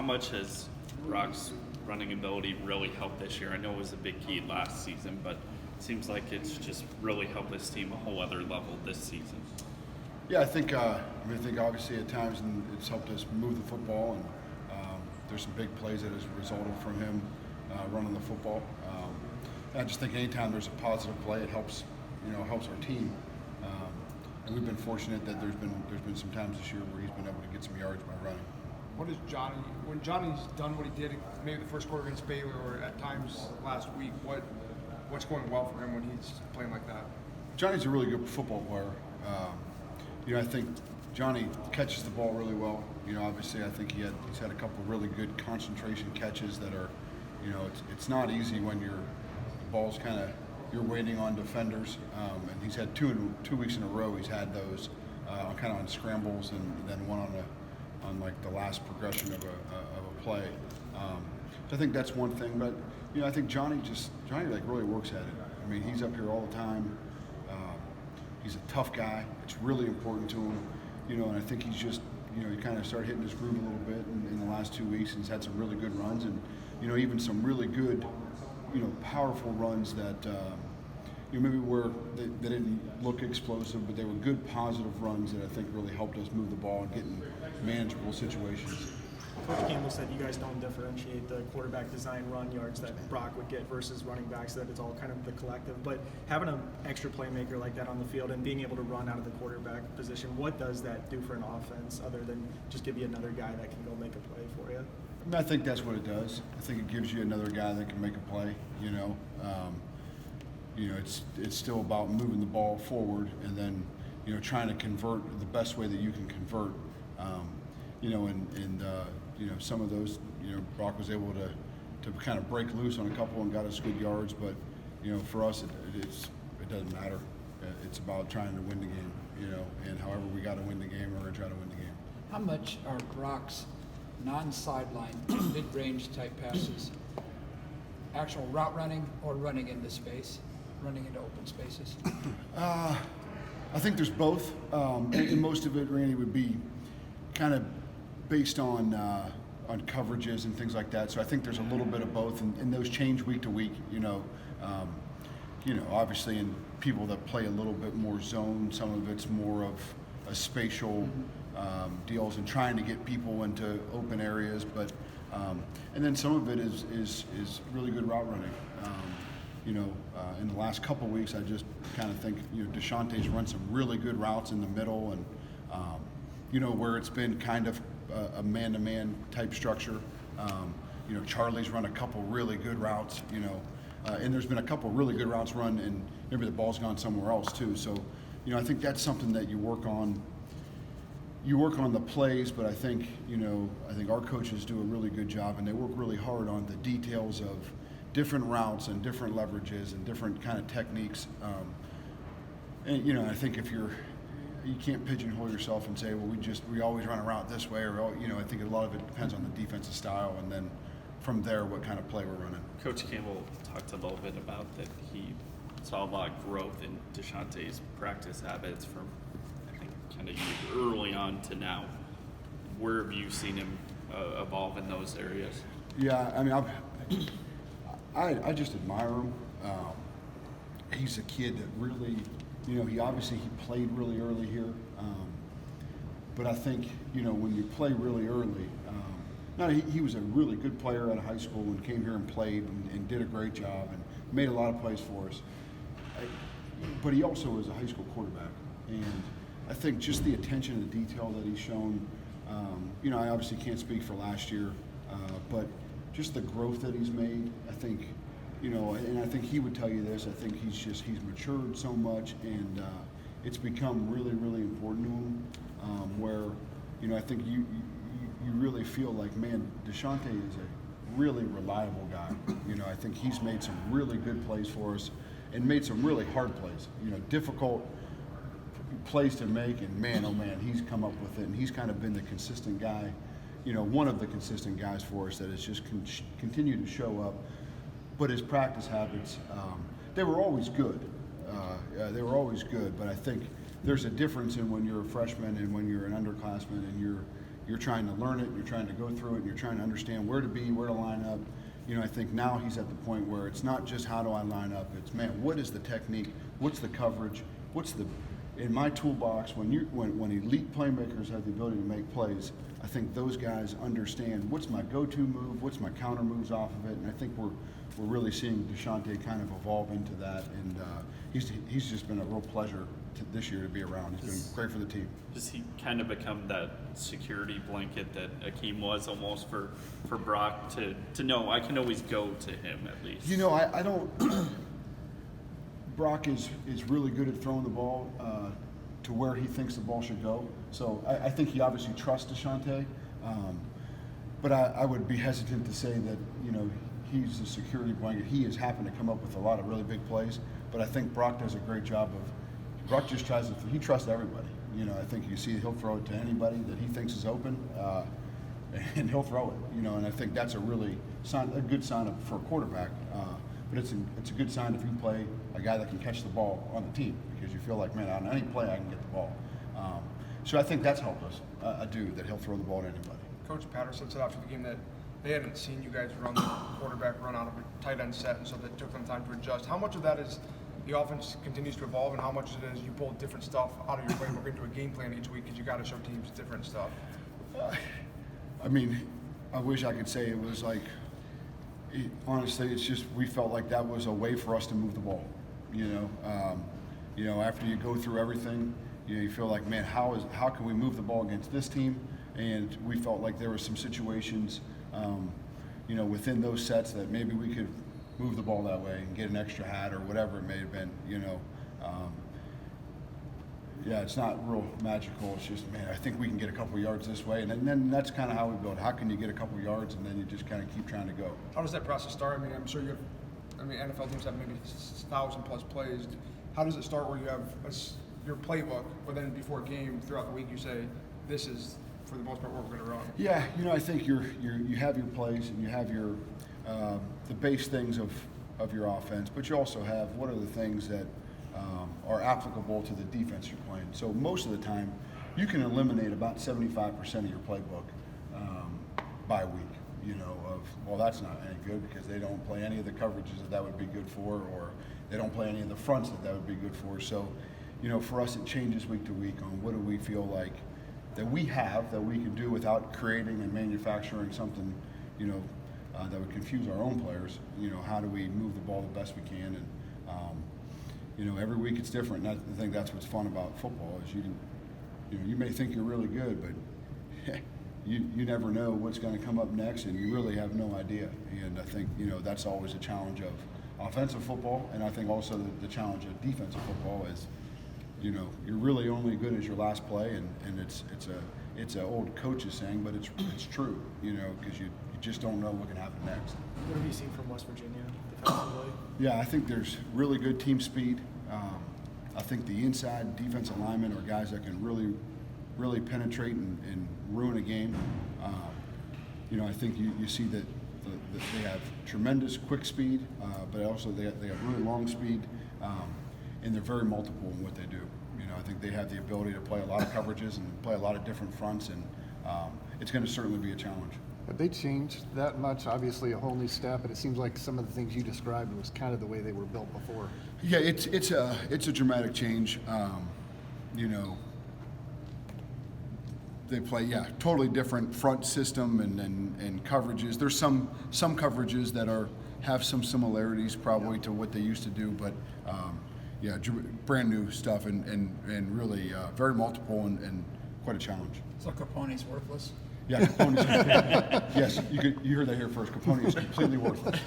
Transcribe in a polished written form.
much has Brock's running ability really helped this year? I know it was a big key last season, but it seems like it's just really helped this team a whole other level this season. Yeah, I think obviously at times it's helped us move the football, and there's some big plays that has resulted from him running the football. And I just think anytime there's a positive play, it helps our team. And we've been fortunate that there's been some times this year where he's been able to get some yards by running. What is Johnny, when Johnny's done what he did, maybe the first quarter against Baylor or at times last week, what's going well for him when he's playing like that? Johnny's a really good football player. I think Johnny catches the ball really well. Obviously I think he's had a couple of really good concentration catches that are, it's not easy when the ball's you're waiting on defenders, and he's had two weeks in a row. He's had those on scrambles, and then one on like the last progression of a play. So I think that's one thing. But I think Johnny like really works at it. I mean, he's up here all the time. He's a tough guy. It's really important to him. And I think he's just he kind of started hitting his groove a little bit in the last 2 weeks, and he's had some really good runs, and even some really good powerful runs that maybe they didn't look explosive, but they were good positive runs that I think really helped us move the ball and get in manageable situations. Coach Campbell said you guys don't differentiate the quarterback design run yards that Brock would get versus running backs, that it's all kind of the collective. But having an extra playmaker like that on the field and being able to run out of the quarterback position, what does that do for an offense other than just give you another guy that can go make a play for you? I think that's what it does. I think it gives you another guy that can make a play. It's still about moving the ball forward and then trying to convert the best way that you can convert. Some of those Brock was able to kind of break loose on a couple and got us good yards. But for us it doesn't matter. It's about trying to win the game. And however we got to win the game, we're going to try to win the game. How much are Brock's non-sideline, mid-range type passes actual route running or running into space, running into open spaces? I think there's both, and most of it, Randy, would be kind of based on coverages and things like that. So I think there's a little bit of both, and those change week to week. Obviously, in people that play a little bit more zone, some of it's more of a spatial deals and trying to get people into open areas, but and then some of it is really good route running. In the last couple of weeks, I just kind of think Deshaunte's run some really good routes in the middle, and where it's been kind of a man-to-man type structure. Charlie's run a couple really good routes. And there's been a couple really good routes run, and maybe the ball's gone somewhere else too. So, I think that's something that you work on. You work on the plays, but I think our coaches do a really good job, and they work really hard on the details of different routes and different leverages and different kind of techniques. I think if you can't pigeonhole yourself and say, well, we always run a route this way, or I think a lot of it depends on the defensive style, and then from there, what kind of play we're running. Coach Campbell talked a little bit about that he saw a lot of growth in Deshaunte's practice habits from, I think, kind of early on to now. Where have you seen him evolve in those areas? Yeah, I mean, I just admire him. He's a kid that really, he played really early here. But I think, when you play really early, he was a really good player out of high school and came here and played and did a great job and made a lot of plays for us. But he also was a high school quarterback. And I think just the attention and the detail that he's shown, I obviously can't speak for last year, but just the growth that he's made, I think, and I think he would tell you this, I think he's matured so much, and it's become really, really important to him, where, I think you really feel like, man, Deshaunte is a really reliable guy. I think he's made some really good plays for us and made some really hard plays, difficult plays to make, and man, oh man, he's come up with it, and he's kind of been the consistent guy, one of the consistent guys for us that has just continued to show up. But his practice habits, they were always good. But I think there's a difference in when you're a freshman and when you're an underclassman and you're you're trying to learn it, you're trying to go through it, and you're trying to understand where to be, where to line up. You know, I think now he's at the point where it's not just how do I line up, it's man, what is the technique, what's the coverage, what's the, in my toolbox, when elite playmakers have the ability to make plays, I think those guys understand what's my go-to move, what's my counter moves off of it, and I think we're really seeing Deshante kind of evolve into that, and he's just been a real pleasure this year to be around. He's been great for the team. Does he kind of become that security blanket that Akeem was almost for Brock to know I can always go to him at least? You know, I don't. Brock is really good at throwing the ball to where he thinks the ball should go. So I think he obviously trusts Deshante, but I would be hesitant to say that, you know, he's a security blanket. He has happened to come up with a lot of really big plays, but I think Brock does a great job of. Brock just tries to. He trusts everybody. You know, I think you see he'll throw it to anybody that he thinks is open, and he'll throw it. You know, and I think that's a good sign for a quarterback. But it's a good sign if you play a guy that can catch the ball on the team, because you feel like, man, on any play I can get the ball. So I think that's helped us. I do, that he'll throw the ball to anybody. Coach Patterson said after the game that they hadn't seen you guys run the quarterback run out of a tight end set, and so that took them time to adjust. How much of that is the offense continues to evolve, and how much of it is you pull different stuff out of your playbook into a game plan each week because you got to show teams different stuff? I mean, I wish I could say it was like, honestly, it's just we felt like that was a way for us to move the ball. You know, after you go through everything, you know, you feel like, man, how can we move the ball against this team? And we felt like there were some situations, you know, within those sets that maybe we could move the ball that way and get an extra hat or whatever it may have been. You know, yeah, it's not real magical. It's just, man, I think we can get a couple yards this way, and then that's kind of how we build. How can you get a couple yards, and then you just kind of keep trying to go. How does that process start? I mean, I'm sure you have. I mean, NFL teams have maybe 1,000+ plays. How does it start where you have your playbook, but then before a game throughout the week you say, this is for the most part what we're going to run? Yeah, you know, I think you have your plays and you have your the base things of your offense, but you also have what are the things that are applicable to the defense you're playing. So most of the time, you can eliminate about 75% of your playbook by week. You know, well, that's not any good because they don't play any of the coverages that would be good for, or they don't play any of the fronts that would be good for. So, you know, for us, it changes week to week on what do we feel like that we have that we can do without creating and manufacturing something, you know, that would confuse our own players. You know, how do we move the ball the best we can? And you know, every week it's different. And I think that's what's fun about football is you may think you're really good, but you never know what's going to come up next, and you really have no idea. And I think, you know, that's always a challenge of offensive football, and I think also the challenge of defensive football is, you know, you're really only good as your last play, and it's a old coach's saying, but it's true, you know, because you just don't know what can happen next. What have you seen from West Virginia defensively? Yeah, I think there's really good team speed. I think the inside defensive linemen are guys that can really penetrate and ruin a game. You know, I think you see that they have tremendous quick speed, but also they have really long speed, and they're very multiple in what they do. You know, I think they have the ability to play a lot of coverages and play a lot of different fronts, and it's going to certainly be a challenge. Have they changed that much? Obviously a whole new staff, but it seems like some of the things you described was kind of the way they were built before. Yeah, it's a dramatic change. You know, they play totally different front system and coverages. There's some coverages that have some similarities probably to what they used to do, but brand new stuff and really very multiple and quite a challenge. So Capone's worthless? Yeah, Capone's, yes, you heard that here first. Capone is completely worthless.